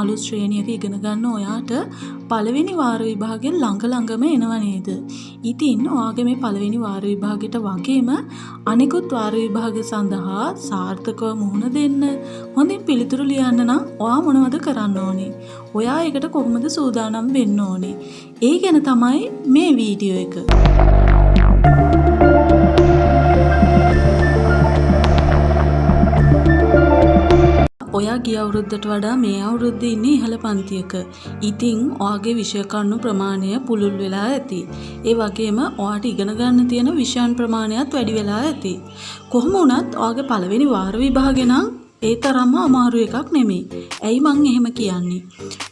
අලුත් ශ්‍රේණියක ඉගෙන ගන්න ඔයාට පළවෙනි වාර විභාගයෙන් ළඟම එනවා නේද? ඉතින් ඔයාගේ මේ පළවෙනි වාර විභාගයට වගේම අනිකුත් වාර විභාග සඳහා සාර්ථකව මුහුණ දෙන්න හොඳින් පිළිතුරු ලියන්න නම් ඔයා මොනවද කරන්න ඕනේ? ඔයා ඒකට කොහොමද සූදානම් වෙන්න ඕනේ? ඒ ගැන තමයි මේ වීඩියෝ එක. ඔයා ගිය අවුරුද්දට වඩා මේ අවුරුද්දේ ඉන්නේ ඉහළ පන්තියක. ඉතින් ඔයාගේ විෂය කරුණු ප්‍රමාණය පුළුල් වෙලා ඇති. ඒ වගේම ඔයාට ඉගෙන ගන්න තියෙන විෂයන් ප්‍රමාණයත් වැඩි වෙලා ඇති. කොහොම වුණත් ඔයාගේ පළවෙනි වාර විභාගේ නම් ඒ තරම්ම අමාරු එකක් නෙමෙයි. ඇයි මං එහෙම කියන්නේ?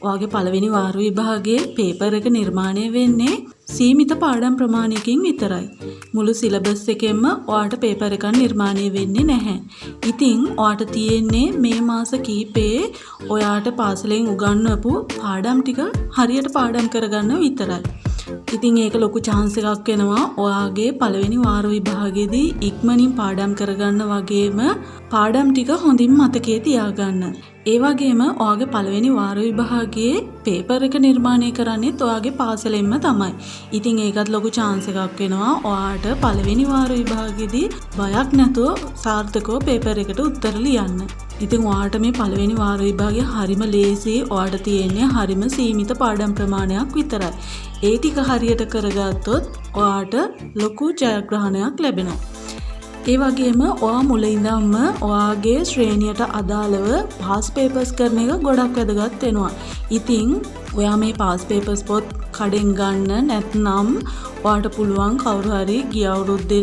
ඔයාගේ පළවෙනි වාර විභාගයේ පේපර් එක නිර්මාණය වෙන්නේ සීමිත පාඩම් ප්‍රමාණයකින් විතරයි. මුළු සිලබස් එකෙන්ම ඔයාට පේපර් එකක් නිර්මාණය වෙන්නේ නැහැ. ඉතින් ඔයාට තියෙන්නේ මේ මාස කිහිපේ ඔයාට පාසලෙන් උගන්වපු පාඩම් ටික හරියට පාඩම් කරගන්න විතරයි. ඉතින් ඒක ලොකු chance එකක් වෙනවා ඔයාගේ පළවෙනි වාර විභාගයේදී ඉක්මනින් පාඩම් කරගන්න වගේම පාඩම් ටික හොඳින් මතකයේ තියාගන්න. ඒ වගේම ඔයාගේ පළවෙනි වාර විභාගයේ පේපර් එක නිර්මාණය කරන්නේත් ඔයාගේ පාසලෙන්ම තමයි. ඉතින් ඒකත් ලොකු chance එකක් වෙනවා ඔයාට පළවෙනි වාර විභාගයේදී බයක් නැතුව සාර්ථකව පේපර් එකට උත්තර ලියන්න. ඉතින් ඔයාට මේ පළවෙනි වාර විභාගයේ හරිම ලේසි. ඔයාට තියෙන්නේ හරිම සීමිත පාඩම් ප්‍රමාණයක් විතරයි. ඒ ටික හරියට කරගත්තොත් ඔයාට ලොකු ජයග්‍රහණයක් ලැබෙනවා. ඒ වගේම ඔයා මුල ඉඳන්ම ඔයාගේ ශ්‍රේණියට අදාළව පාස් පේපර්ස් කරන එක ගොඩක් වැදගත් වෙනවා. ඉතින් ඔයා මේ පාස් පේපර්ස් පොත් කඩෙන් ගන්න නැත්නම් ඔයාට පුළුවන් කවුරු හරි ගිය අවුරුද්දේ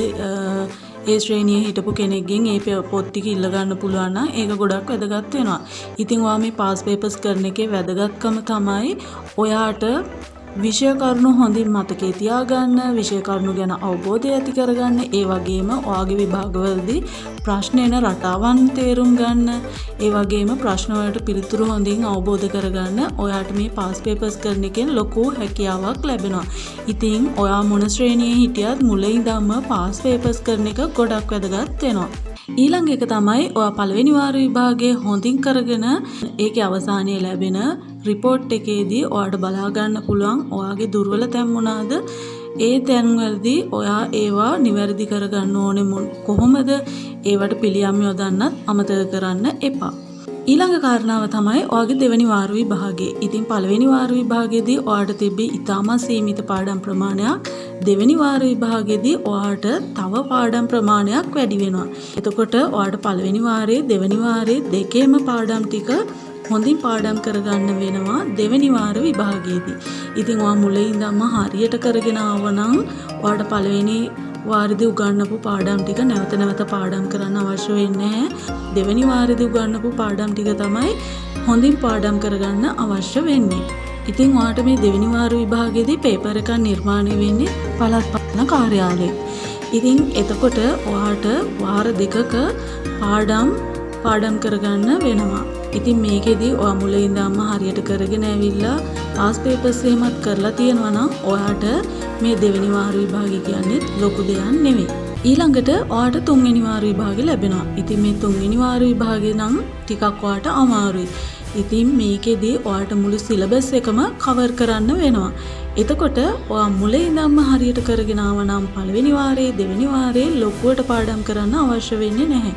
ඒ ශ්‍රේණියේ හිටපු කෙනෙක්ගෙන් ඒ පොත් ටික ඉල්ල ගන්න පුළුවන් නම් ඒක ගොඩක් වැදගත් වෙනවා. ඉතින් ඔයා මේ පාස් පේපර්ස් කරන එකේ වැදගත්කම තමයි ඔයාට විෂය කරුණු හොඳින් මතකයේ තියාගන්න, විෂය කරුණු ගැන අවබෝධය ඇති කරගන්න, ඒ වගේම ඔයාගේ විභාගවලදී ප්‍රශ්න එන රටාවන් තේරුම් ගන්න, ඒ වගේම ප්‍රශ්න වලට පිළිතුරු හොඳින් අවබෝධ කරගන්න ඔයාට මේ පාස් පේපර්ස් කරන එකෙන් ලොකු හැකියාවක් ලැබෙනවා. ඉතින් ඔයා මොන ශ්‍රේණියේ හිටියත් මුල ඉඳන්ම පාස් පේපර්ස් කරන එක ගොඩක් වැදගත් වෙනවා. ඊළඟ එක තමයි ඔයා පළවෙනි වාර විභාගයේ හොඳින් කරගෙන ඒකේ අවසානයේ ලැබෙන රිපෝට් එකේදී ඔයාට බලා ගන්න පුළුවන් ඔයාගේ දුර්වල තැන් මොනවාද? ඒ තැන්වලදී ඔයා ඒවා නිවැරදි කරගන්න ඕනේ කොහොමද? ඒවට පිළියම් යොදන්නත් අමතක කරන්න එපා. ඊළඟ කාරණාව තමයි ඔයාගේ දෙවෙනි වාර විභාගය. ඉතින් පළවෙනි වාර විභාගයේදී ඔයාට තිබ්බේ ඉතාමත් සීමිත පාඩම් ප්‍රමාණයක්. දෙවෙනි වාර විභාගයේදී ඔයාට තව පාඩම් ප්‍රමාණයක් වැඩි වෙනවා. එතකොට ඔයාට පළවෙනි වාරයේ දෙවෙනි වාරයේ දෙකේම පාඩම් ටික හොඳින් පාඩම් කරගන්න වෙනවා දෙවෙනි වාර විභාගයේදී. ඉතින් ඔයා මුලින් ඉඳන්ම හරියට කරගෙන ආවනම් ඔයාට පළවෙනි වාරෙදී උගන්වපු පාඩම් ටික නැවත පාඩම් කරන්න අවශ්‍ය වෙන්නේ නැහැ. දෙවෙනි වාරෙදී උගන්වපු පාඩම් ටික තමයි හොඳින් පාඩම් කරගන්න අවශ්‍ය වෙන්නේ. ඉතින් ඔයාට මේ දෙවෙනි වාර විභාගයේදී පේපර් එකක් නිර්මාණය වෙන්නේ පළාත් පාලන කාර්යාලයෙන්. ඉතින් එතකොට ඔයාට වාර දෙකක පාඩම් කරගන්න වෙනවා. ඉතින් මේකෙදී ඔයා මුලින් ඉඳන්ම හරියට කරගෙන ඇවිල්ලා පාස් පේපර්ස් එහෙමත් කරලා තියෙනවා නම් ඔයාට මේ දෙවෙනි වාර විභාගය කියන්නේ ලොකු දෙයක් නෙවෙයි. ඊළඟට ඔයාට තුන්වෙනි වාර විභාගය ලැබෙනවා. ඉතින් මේ තුන්වෙනි වාර විභාගය නම් ටිකක් ඔයාට අමාරුයි. ඉතින් මේකෙදී ඔයාට මුළු සිලබස් එකම කවර් කරන්න වෙනවා. එතකොට ඔයා මුලින් ඉඳන්ම හරියට කරගෙන ආව නම් පළවෙනි වාරයේ දෙවෙනි වාරයේ ලොකුවට පාඩම් කරන්න අවශ්‍ය වෙන්නේ නැහැ.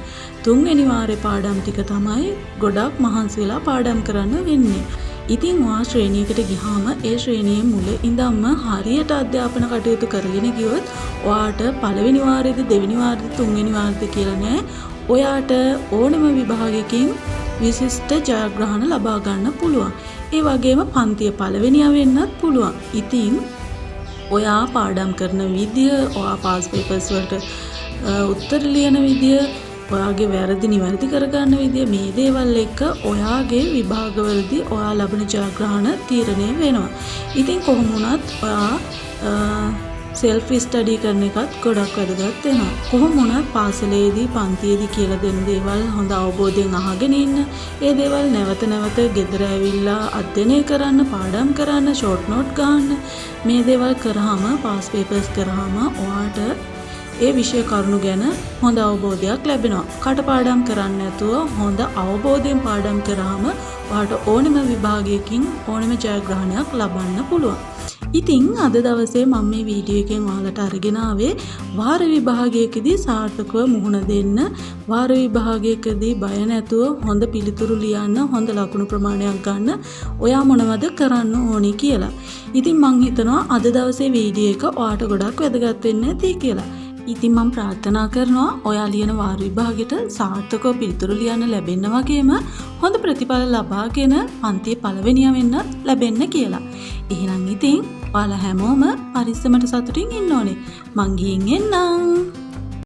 තුන්වෙනි වාරේ පාඩම් ටික තමයි ගොඩක් මහන්සි වෙලා පාඩම් කරන්න වෙන්නේ. ඉතින් ඔයා ශ්‍රේණියකට ගියාම ඒ ශ්‍රේණියේ මුල ඉඳන්ම හරියට අධ්‍යාපන කටයුතු කරගෙන ගියොත් ඔයාට පළවෙනි වාරයේදී දෙවෙනි වාරයේදී තුන්වෙනි වාරයේදී කියලා නෑ. ඔයාට ඕනම විභාගයකින් විශිෂ්ට ජයග්‍රහණ ලබා ගන්න පුළුවන්. ඒ වගේම පන්තිය පළවෙනියා වෙන්නත් පුළුවන්. ඉතින් ඔයා පාඩම් කරන විදිය, ඔයා පාස් පේපර්ස් වලට උත්තර ලියන විදිය, ඔයාගේ වැරදි නිවැරදි කරගන්න විදිය, මේ දේවල් එක්ක ඔයාගේ විභාගවලදී ඔයා ලබන ජයග්‍රහණ තීරණය වෙනවා. ඉතින් කොහොම වුණත් ඔයා සෙල්ෆ් ස්ටඩි කරන එකත් ගොඩක් වැදගත් වෙනවා. කොහොම වුණත් පාසලේදී පන්තියේදී කියලා දෙන දේවල් හොඳ අවබෝධයෙන් අහගෙන ඉන්න. ඒ දේවල් නැවත ගෙදර ඇවිල්ලා අධ්‍යයනය කරන්න, පාඩම් කරන්න, ෂෝට් නෝට් ගන්න. මේ දේවල් කරාම පාස් පේපර්ස් කරාම ඔයාට ඒ විෂය කරුණු ගැන හොඳ අවබෝධයක් ලැබෙනවා. කටපාඩම් කරන්නේ නැතුව හොඳ අවබෝධයෙන් පාඩම් කරාම ඔයාට ඕනෙම විභාගයකින් ඕනෙම ජයග්‍රහණයක් ලබන්න පුළුවන්. ඉතින් අද දවසේ මම මේ වීඩියෝ එකෙන් ඔයාලට අරගෙන ආවේ වාර විභාගයකදී සාර්ථකව මුහුණ දෙන්න, වාර විභාගයකදී බය නැතුව හොඳ පිළිතුරු ලියන්න, හොඳ ලකුණු ප්‍රමාණයක් ගන්න ඔයා මොනවද කරන්න ඕනි කියලා. ඉතින් මං හිතනවා අද දවසේ වීඩියෝ එක ඔයාට ගොඩක් වැදගත් වෙන්න ඇති කියලා. ඉතින් මම ප්‍රාර්ථනා කරනවා ඔයා ලියන වාර විභාගෙට සාර්ථකව පිළිතුරු ලියන්න ලැබෙන්න වගේම හොඳ ප්‍රතිඵල ලබාගෙන පන්තියේ පළවෙනියා වෙන්න ලැබෙන්න කියලා. එහෙනම් ඉතින් ඔයාලා හැමෝම පරිස්සමට සතුටින් ඉන්න ඕනේ. මං ගිහින් එන්නම්.